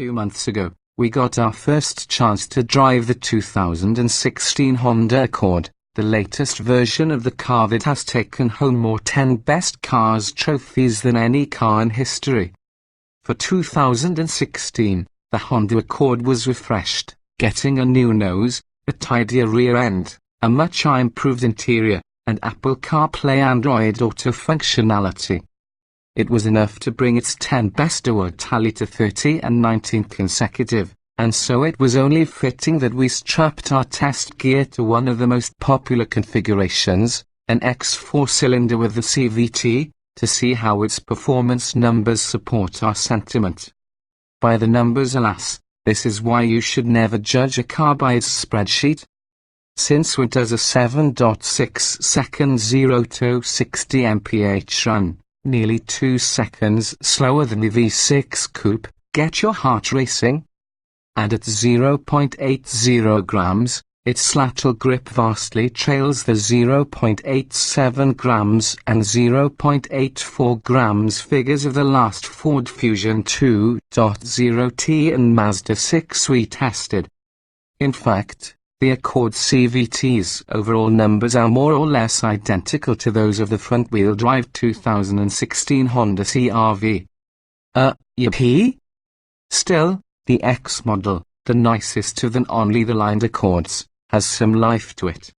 few months ago, we got our first chance to drive the 2016 Honda Accord, the latest version of the car that has taken home more 10 Best Cars trophies than any car in history. For 2016, the Honda Accord was refreshed, getting a new nose, a tidier rear end, a much improved interior, and Apple CarPlay Android Auto functionality. It was enough to bring its 10 Best Award tally to 30 and 19 consecutive, and so it was only fitting that we strapped our test gear to one of the most popular configurations, an X4 cylinder with the CVT, to see how its performance numbers support our sentiment. By the numbers, alas, this is why you should never judge a car by its spreadsheet. Since it does a 7.6 second 0 to 60 mph run, nearly 2 seconds slower than the V6 coupe, get your heart racing. And at 0.80 grams, its lateral grip vastly trails the 0.87 grams and 0.84 grams figures of the last Ford Fusion 2.0T and Mazda 6 we tested. In fact, the Accord CVT's overall numbers are more or less identical to those of the front-wheel drive 2016 Honda CR-V. Yippee? Still, the X model, the nicest of the on-the-line Accords, has some life to it.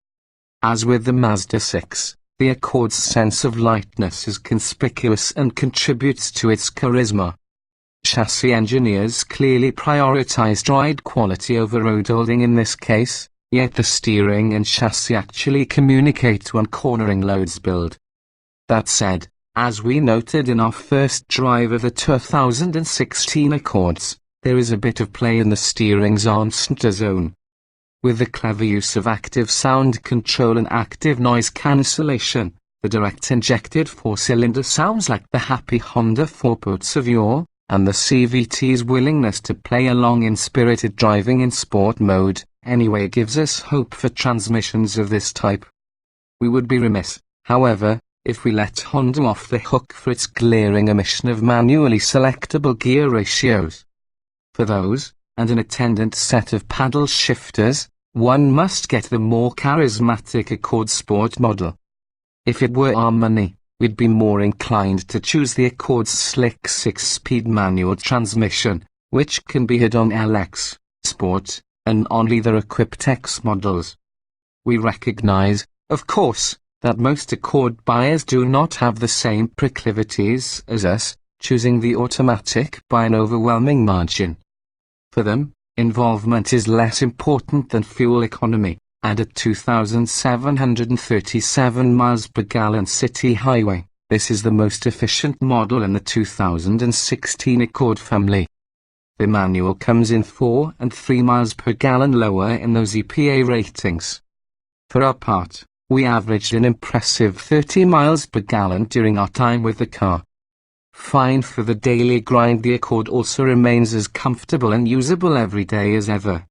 As with the Mazda 6, the Accord's sense of lightness is conspicuous and contributes to its charisma. Chassis engineers clearly prioritized ride quality over road holding in this case, yet the steering and chassis actually communicate when cornering loads build. That said, as we noted in our first drive of the 2016 Accords, there is a bit of play in the steering's center zone. With the clever use of active sound control and active noise cancellation, the direct injected 4-cylinder sounds like the happy Honda 4-ports of yore, and the CVT's willingness to play along in spirited driving in sport mode, anyway, gives us hope for transmissions of this type. We would be remiss, however, if we let Honda off the hook for its glaring omission of manually selectable gear ratios. For those, and an attendant set of paddle shifters, one must get the more charismatic Accord Sport model. If it were our money, we'd be more inclined to choose the Accord's slick 6-speed manual transmission, which can be had on LX, Sport, and on leather-equipped X models. We recognize, of course, that most Accord buyers do not have the same proclivities as us, choosing the automatic by an overwhelming margin. For them, involvement is less important than fuel economy, and at 2,737 miles per gallon city highway, this is the most efficient model in the 2016 Accord family. The manual comes in 4 and 3 miles per gallon lower in those EPA ratings. For our part, we averaged an impressive 30 miles per gallon during our time with the car. Fine for the daily grind, the Accord also remains as comfortable and usable every day as ever.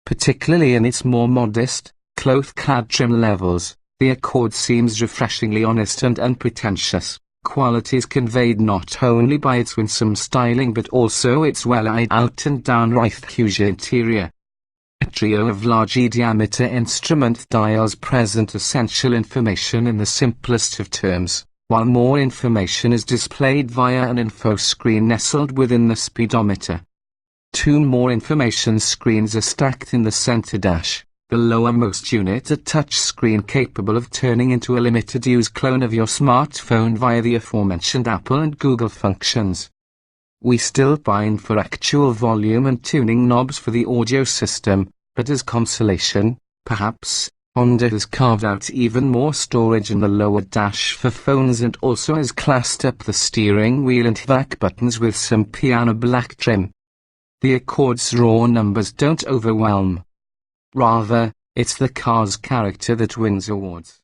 Particularly in its more modest, cloth-clad trim levels, the Accord seems refreshingly honest and unpretentious, qualities conveyed not only by its winsome styling but also its well-eyed out and downright huge interior. A trio of large diameter instrument dials present essential information in the simplest of terms, while more information is displayed via an info screen nestled within the speedometer. 2 more information screens are stacked in the center dash, the lowermost unit a touch screen capable of turning into a limited-use clone of your smartphone via the aforementioned Apple and Google functions. We still pine for actual volume and tuning knobs for the audio system, but as consolation, perhaps, Honda has carved out even more storage in the lower dash for phones and also has classed up the steering wheel and HVAC buttons with some piano black trim. The Accord's raw numbers don't overwhelm. Rather, it's the car's character that wins awards.